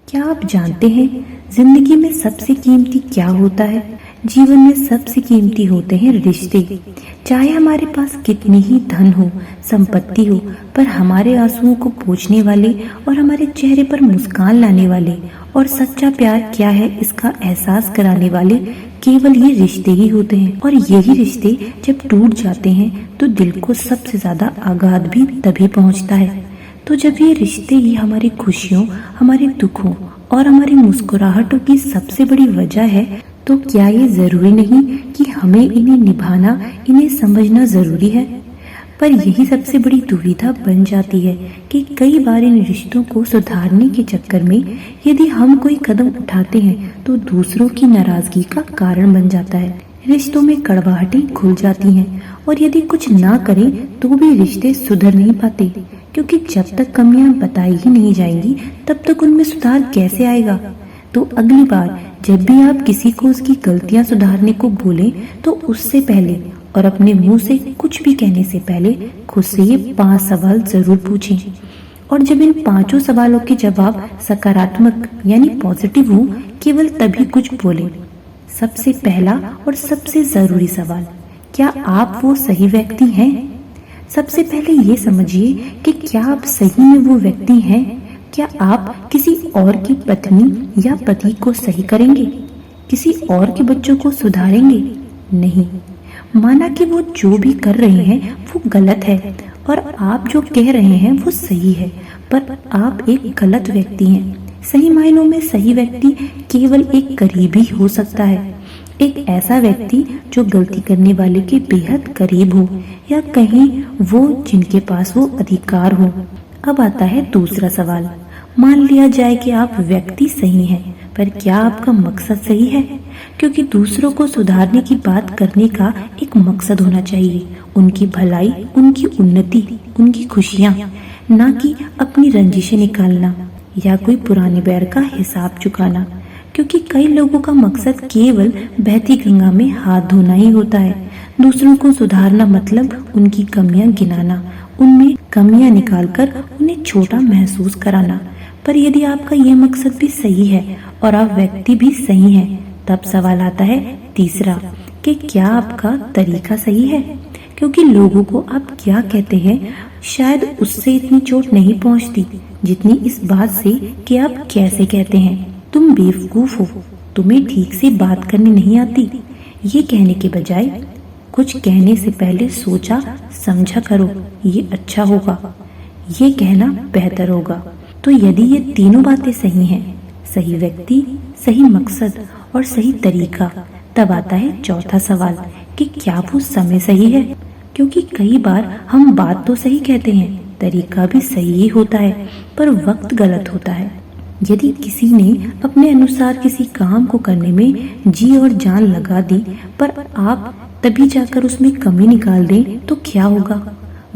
क्या आप जानते हैं जिंदगी में सबसे कीमती क्या होता है? जीवन में सबसे कीमती होते हैं रिश्ते। चाहे हमारे पास कितनी ही धन हो, संपत्ति हो, पर हमारे आंसुओं को पोंछने वाले और हमारे चेहरे पर मुस्कान लाने वाले और सच्चा प्यार क्या है इसका एहसास कराने वाले केवल ये रिश्ते ही होते हैं। और यही रिश्ते जब टूट जाते हैं तो दिल को सबसे ज्यादा आघात भी तभी पहुंचता है। तो जब ये रिश्ते ही हमारी खुशियों, हमारे दुखों और हमारी मुस्कुराहटों की सबसे बड़ी वजह है, तो क्या ये जरूरी नहीं कि हमें इन्हें निभाना, इन्हें समझना जरूरी है? पर यही सबसे बड़ी दुविधा बन जाती है कि कई बार इन रिश्तों को सुधारने के चक्कर में यदि हम कोई कदम उठाते हैं तो दूसरों की नाराजगी का कारण बन जाता है। रिश्तों में कड़वाहटें घुल जाती हैं और यदि कुछ ना करें तो भी रिश्ते सुधर नहीं पाते, क्योंकि जब तक कमियां बताई ही नहीं जाएंगी तब तक उनमें सुधार कैसे आएगा। तो अगली बार जब भी आप किसी को उसकी गलतियां सुधारने को बोलें तो उससे पहले और अपने मुंह से कुछ भी कहने से पहले खुद से ये 5 सवाल जरूर पूछें। और जब इन 5 सवालों के जवाब सकारात्मक यानी पॉजिटिव हो, केवल तभी कुछ बोलें। सबसे पहला और सबसे जरूरी सवाल, क्या आप वो सही व्यक्ति हैं? सबसे पहले ये समझिए कि क्या आप सही में वो व्यक्ति हैं? क्या आप किसी और की पत्नी या पति को सही करेंगे? किसी और के बच्चों को सुधारेंगे? नहीं। माना कि वो जो भी कर रहे हैं वो गलत है और आप जो कह रहे हैं वो सही है, पर आप एक गलत व्यक्ति हैं। सही मायनों में सही व्यक्ति केवल एक करीबी हो सकता है, एक ऐसा व्यक्ति जो गलती करने वाले के बेहद करीब हो, या कहीं वो जिनके पास वो अधिकार हो। अब आता है दूसरा सवाल। मान लिया जाए कि आप व्यक्ति सही हैं, पर क्या आपका मकसद सही है? क्योंकि दूसरों को सुधारने की बात करने का एक मकसद होना चाहिए, उनकी भलाई, उनकी उन्नति, उनकी खुशियाँ, ना कि अपनी रंजिशें निकालना या कोई पुराने बैर का हिसाब चुकाना। क्योंकि कई लोगों का मकसद केवल बहती गंगा में हाथ धोना ही होता है। दूसरों को सुधारना मतलब उनकी कमियां गिनाना, उनमें कमियां निकालकर उन्हें छोटा महसूस कराना। पर यदि आपका यह मकसद भी सही है और आप व्यक्ति भी सही हैं, तब सवाल आता है तीसरा कि क्या आपका तरीका सही है? क्योंकि लोगों को आप क्या कहते हैं शायद उससे इतनी चोट नहीं पहुंचती जितनी इस बात से कि आप कैसे कहते हैं। तुम बेवकूफ हो, तुम्हें ठीक से बात करनी नहीं आती। ये कहने के बजाय कुछ कहने से पहले सोचा समझा करो, ये अच्छा होगा, ये कहना बेहतर होगा। तो यदि ये तीनों बातें सही हैं, सही व्यक्ति, सही मकसद और सही तरीका, तब आता है चौथा सवाल कि क्या वो समय सही है? क्योंकि कई बार हम बात तो सही कहते हैं, तरीका भी सही होता है, पर वक्त गलत होता है। यदि किसी ने अपने अनुसार किसी काम को करने में जी और जान लगा दी, पर आप तभी जाकर उसमें कमी निकाल दें, तो क्या होगा?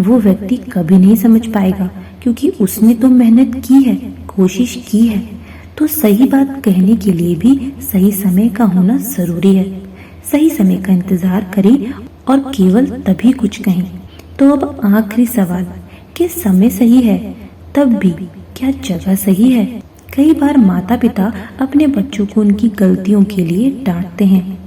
वो व्यक्ति कभी नहीं समझ पाएगा, क्योंकि उसने तो मेहनत की है, कोशिश की है। तो सही बात कहने के लिए भी सही समय का होना जरूरी है। सही समय का इंतजार करें और केवल तभी कुछ कहें। तो अब आखिरी सवाल कि समय सही है, तब भी क्या जगह सही है? कई बार माता पिता अपने बच्चों को उनकी गलतियों के लिए डांटते हैं,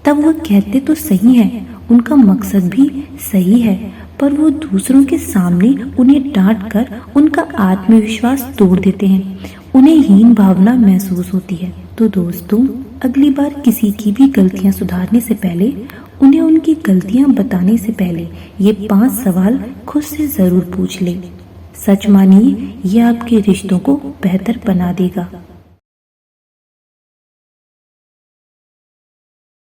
तब वो कहते तो सही है, उनका मकसद भी सही है, पर वो दूसरों के सामने उन्हें डांट कर उनका आत्मविश्वास तोड़ देते हैं, उन्हें हीन भावना महसूस होती है। तो दोस्तों, अगली बार किसी की भी गलतियां सुधारने से पहले, उन्हें उनकी गलतियां बताने से पहले ये 5 सवाल खुद से जरूर पूछ लें। सच मानिए, ये आपके रिश्तों को बेहतर बना देगा।